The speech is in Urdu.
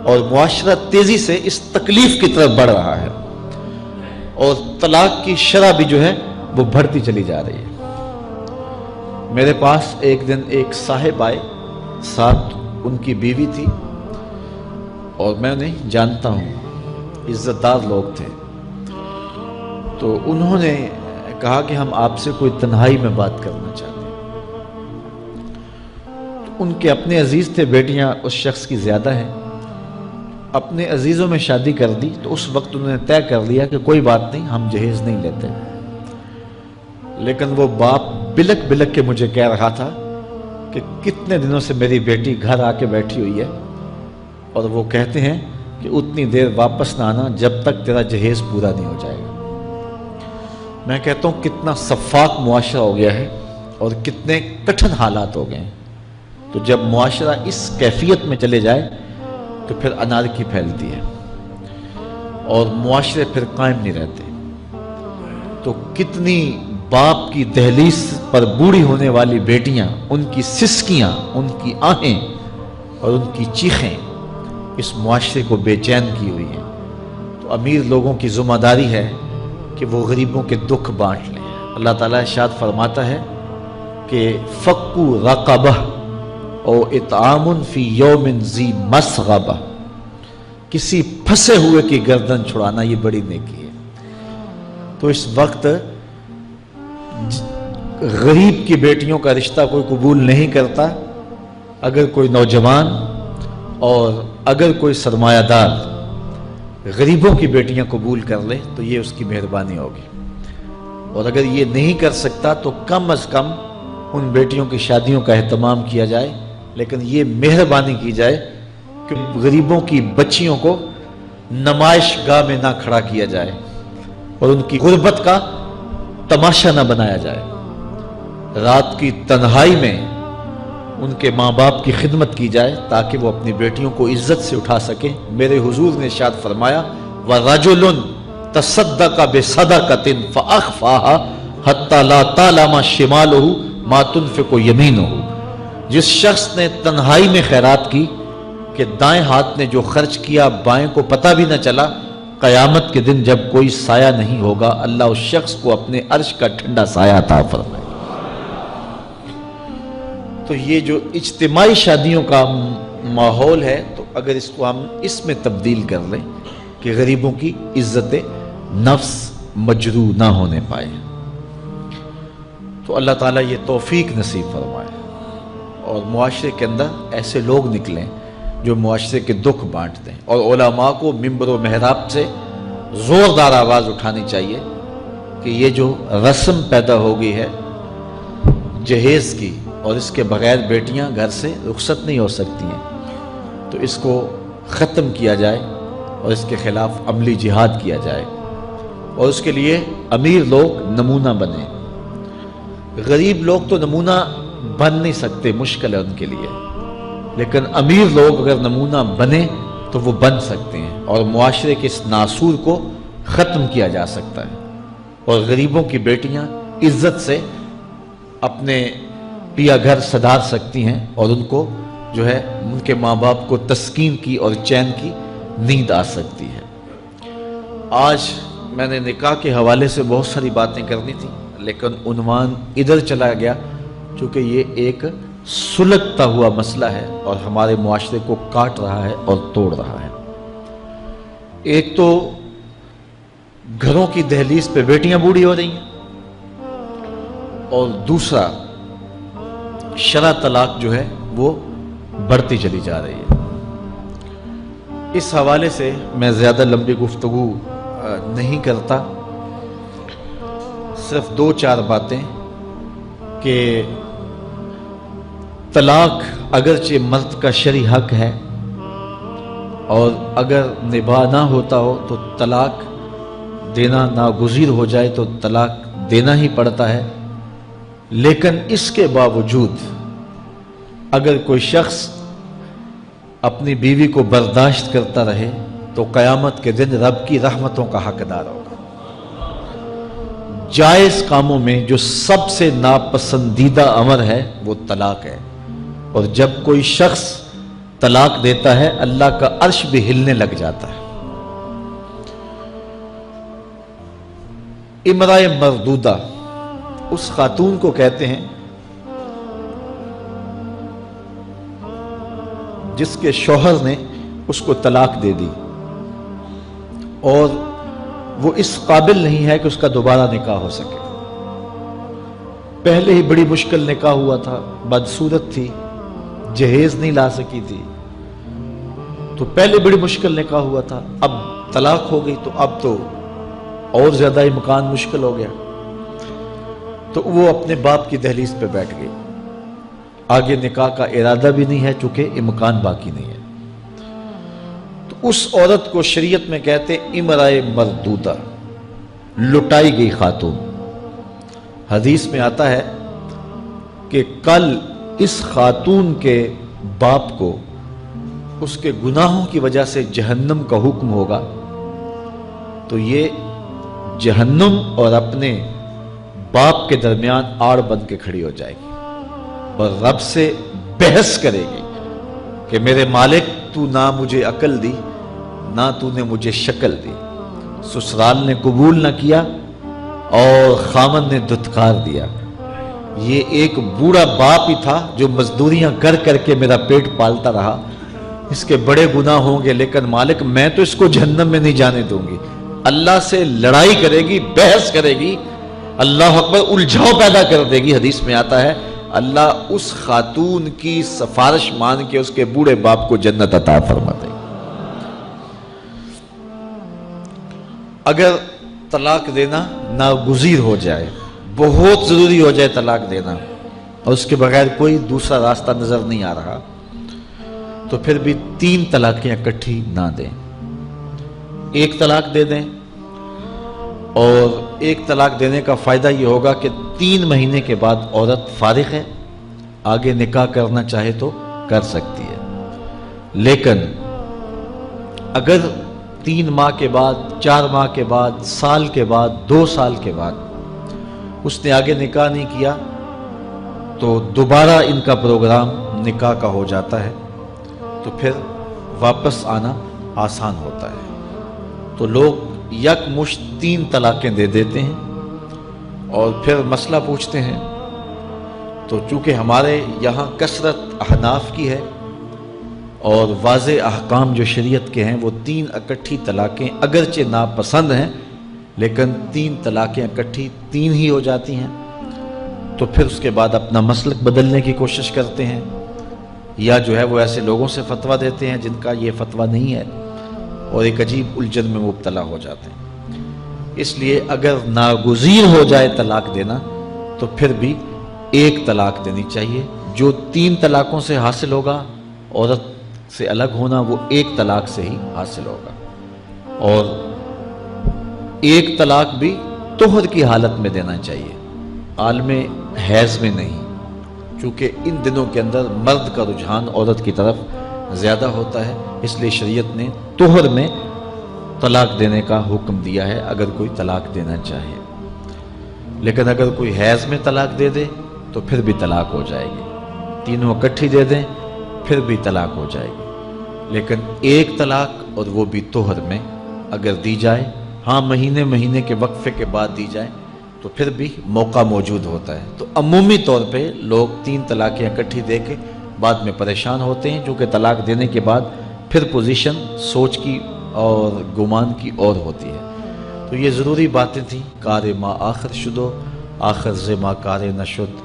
اور معاشرہ تیزی سے اس تکلیف کی طرف بڑھ رہا ہے، اور طلاق کی شرح بھی جو ہے وہ بڑھتی چلی جا رہی ہے۔ میرے پاس ایک دن ایک صاحب آئے، ساتھ ان کی بیوی تھی، اور میں انہیں جانتا ہوں، عزت دار لوگ تھے۔ تو انہوں نے کہا کہ ہم آپ سے کوئی تنہائی میں بات کرنا چاہتے ہیں۔ تو ان کے اپنے عزیز تھے، بیٹیاں اس شخص کی زیادہ ہیں، اپنے عزیزوں میں شادی کر دی، تو اس وقت انہوں نے طے کر لیا کہ کوئی بات نہیں، ہم جہیز نہیں لیتے۔ لیکن وہ باپ بلک بلک کے مجھے کہہ رہا تھا کہ کتنے دنوں سے میری بیٹی گھر آ کے بیٹھی ہوئی ہے، اور وہ کہتے ہیں کہ اتنی دیر واپس نہ آنا جب تک تیرا جہیز پورا نہیں ہو جائے گا۔ میں کہتا ہوں کتنا صفاق معاشرہ ہو گیا ہے اور کتنے کٹھن حالات ہو گئے ہیں۔ تو جب معاشرہ اس کیفیت میں چلے جائے تو پھر انارکی پھیلتی ہے اور معاشرے پھر قائم نہیں رہتے۔ تو کتنی باپ کی دہلیز پر بوڑھی ہونے والی بیٹیاں، ان کی سسکیاں، ان کی آہیں اور ان کی چیخیں اس معاشرے کو بے چین کی ہوئی ہیں۔ تو امیر لوگوں کی ذمہ داری ہے کہ وہ غریبوں کے دکھ بانٹ لیں۔ اللہ تعالیٰ ارشاد فرماتا ہے کہ فَكُّ رَقَبَةٍ او اطعام فی یوم ذی مسغبہ، کسی پھنسے ہوئے کی گردن چھڑانا یہ بڑی نیکی ہے۔ تو اس وقت غریب کی بیٹیوں کا رشتہ کوئی قبول نہیں کرتا۔ اگر کوئی نوجوان اور اگر کوئی سرمایہ دار غریبوں کی بیٹیاں قبول کر لے تو یہ اس کی مہربانی ہوگی، اور اگر یہ نہیں کر سکتا تو کم از کم ان بیٹیوں کی شادیوں کا اہتمام کیا جائے، لیکن یہ مہربانی کی جائے کہ غریبوں کی بچیوں کو نمائش گاہ میں نہ کھڑا کیا جائے اور ان کی غربت کا تماشا نہ بنایا جائے۔ رات کی تنہائی میں ان کے ماں باپ کی خدمت کی جائے تاکہ وہ اپنی بیٹیوں کو عزت سے اٹھا سکیں۔ میرے حضور نے ارشاد فرمایا وَرَجُلٌ تَصَدَّقَ بِصَدَقَةٍ فَأَخْفَاهَا حَتَّى لَا تَعْلَمَ شِمَالُهُ مَا تُنْفِقُ يَمِينُهُ، جس شخص نے تنہائی میں خیرات کی کہ دائیں ہاتھ نے جو خرچ کیا بائیں کو پتہ بھی نہ چلا، قیامت کے دن جب کوئی سایہ نہیں ہوگا اللہ اس شخص کو اپنے عرش کا ٹھنڈا سایہ عطا فرمائے۔ تو یہ جو اجتماعی شادیوں کا ماحول ہے، تو اگر اس کو ہم اس میں تبدیل کر لیں کہ غریبوں کی عزت نفس مجروح نہ ہونے پائے، تو اللہ تعالیٰ یہ توفیق نصیب فرمائے اور معاشرے کے اندر ایسے لوگ نکلیں جو معاشرے کے دکھ بانٹتے ہیں۔ اور علماء کو منبر و محراب سے زوردار آواز اٹھانی چاہیے کہ یہ جو رسم پیدا ہو گئی ہے جہیز کی، اور اس کے بغیر بیٹیاں گھر سے رخصت نہیں ہو سکتی ہیں، تو اس کو ختم کیا جائے اور اس کے خلاف عملی جہاد کیا جائے، اور اس کے لیے امیر لوگ نمونہ بنیں۔ غریب لوگ تو نمونہ بن نہیں سکتے، مشکل ہے ان کے لیے، لیکن امیر لوگ اگر نمونہ بنیں تو وہ بن سکتے ہیں اور معاشرے کے اس ناسور کو ختم کیا جا سکتا ہے، اور غریبوں کی بیٹیاں عزت سے اپنے پیا گھر سدھار سکتی ہیں، اور ان کو جو ہے ان کے ماں باپ کو تسکین کی اور چین کی نیند آ سکتی ہے۔ آج میں نے نکاح کے حوالے سے بہت ساری باتیں کرنی تھی، لیکن عنوان ادھر چلا گیا چونکہ یہ ایک سلگتا ہوا مسئلہ ہے اور ہمارے معاشرے کو کاٹ رہا ہے اور توڑ رہا ہے۔ ایک تو گھروں کی دہلیز پہ بیٹیاں بوڑھی ہو رہی ہیں، اور دوسرا شرع طلاق جو ہے وہ بڑھتی چلی جا رہی ہے۔ اس حوالے سے میں زیادہ لمبی گفتگو نہیں کرتا، صرف دو چار باتیں کہ طلاق اگرچہ مرد کا شرعی حق ہے، اور اگر نباہ نہ ہوتا ہو تو طلاق دینا ناگزیر ہو جائے تو طلاق دینا ہی پڑتا ہے، لیکن اس کے باوجود اگر کوئی شخص اپنی بیوی کو برداشت کرتا رہے تو قیامت کے دن رب کی رحمتوں کا حقدار ہوگا۔ جائز کاموں میں جو سب سے ناپسندیدہ امر ہے وہ طلاق ہے، اور جب کوئی شخص طلاق دیتا ہے اللہ کا عرش بھی ہلنے لگ جاتا ہے۔ امرأہ مردودہ اس خاتون کو کہتے ہیں جس کے شوہر نے اس کو طلاق دے دی اور وہ اس قابل نہیں ہے کہ اس کا دوبارہ نکاح ہو سکے۔ پہلے ہی بڑی مشکل نکاح ہوا تھا، بدصورت تھی، جہیز نہیں لا سکی تھی، تو پہلے بڑی مشکل نکاح ہوا تھا، اب طلاق ہو گئی تو اب تو اور زیادہ ہی مکان مشکل ہو گیا۔ تو وہ اپنے باپ کی دہلیز پہ بیٹھ گئی، آگے نکاح کا ارادہ بھی نہیں ہے چونکہ امکان باقی نہیں ہے۔ تو اس عورت کو شریعت میں کہتے امرأہ مردودہ، لٹائی گئی خاتون۔ حدیث میں آتا ہے کہ کل اس خاتون کے باپ کو اس کے گناہوں کی وجہ سے جہنم کا حکم ہوگا، تو یہ جہنم اور اپنے باپ کے درمیان آڑ بن کے کھڑی ہو جائے گی اور رب سے بحث کرے گی کہ میرے مالک تو نہ مجھے عقل دی نہ تو نے مجھے شکل دی، سسرال نے قبول نہ کیا اور خامن نے دھتکار دیا۔ یہ ایک بوڑھا باپ ہی تھا جو مزدوریاں کر کر کے میرا پیٹ پالتا رہا، اس کے بڑے گناہ ہوں گے لیکن مالک میں تو اس کو جہنم میں نہیں جانے دوں گی۔ اللہ سے لڑائی کرے گی، بحث کرے گی، اللہ اکبر، الجھاؤ پیدا کر دے گی۔ حدیث میں آتا ہے اللہ اس خاتون کی سفارش مان کے اس کے بوڑھے باپ کو جنت عطا فرما دے۔ اگر طلاق دینا ناگزیر ہو جائے، بہت ضروری ہو جائے طلاق دینا اور اس کے بغیر کوئی دوسرا راستہ نظر نہیں آ رہا، تو پھر بھی 3 طلاقیں اکٹھی نہ دیں، ایک طلاق دے دیں۔ اور ایک طلاق دینے کا فائدہ یہ ہوگا کہ 3 مہینے کے بعد عورت فارغ ہے، آگے نکاح کرنا چاہے تو کر سکتی ہے۔ لیکن اگر 3 ماہ کے بعد، 4 ماہ کے بعد، سال کے بعد، 2 سال کے بعد اس نے آگے نکاح نہیں کیا تو دوبارہ ان کا پروگرام نکاح کا ہو جاتا ہے، تو پھر واپس آنا آسان ہوتا ہے۔ تو لوگ یک مشت 3 طلاقیں دے دیتے ہیں اور پھر مسئلہ پوچھتے ہیں، تو چونکہ ہمارے یہاں کثرت احناف کی ہے اور واضح احکام جو شریعت کے ہیں وہ 3 اکٹھی طلاقیں اگرچہ ناپسند ہیں لیکن 3 طلاقیں اکٹھی 3 ہی ہو جاتی ہیں، تو پھر اس کے بعد اپنا مسلک بدلنے کی کوشش کرتے ہیں، یا جو ہے وہ ایسے لوگوں سے فتویٰ دیتے ہیں جن کا یہ فتویٰ نہیں ہے اور ایک عجیب الجھن میں مبتلا ہو جاتے ہیں۔ اس لیے اگر ناگزیر ہو جائے طلاق دینا تو پھر بھی 1 طلاق دینی چاہیے۔ جو 3 طلاقوں سے حاصل ہوگا، عورت سے الگ ہونا، وہ 1 طلاق سے ہی حاصل ہوگا۔ اور 1 طلاق بھی طہر کی حالت میں دینا چاہیے، عالم حیض میں نہیں، چونکہ ان دنوں کے اندر مرد کا رجحان عورت کی طرف زیادہ ہوتا ہے، اس لیے شریعت نے طہر میں طلاق دینے کا حکم دیا ہے اگر کوئی طلاق دینا چاہے۔ لیکن اگر کوئی حیض میں طلاق دے دے تو پھر بھی طلاق ہو جائے گی، تینوں اکٹھی دے دیں پھر بھی طلاق ہو جائے گی۔ لیکن 1 طلاق اور وہ بھی طہر میں اگر دی جائے، ہاں مہینے کے وقفے کے بعد دی جائے تو پھر بھی موقع موجود ہوتا ہے۔ تو عمومی طور پہ لوگ 3 طلاقیں اکٹھی دے کے بعد میں پریشان ہوتے ہیں، کیونکہ طلاق دینے کے بعد پھر پوزیشن سوچ کی اور گمان کی اور ہوتی ہے۔ تو یہ ضروری باتیں تھیں۔ کار ما آخر شدو آخر ز ما کار نشد،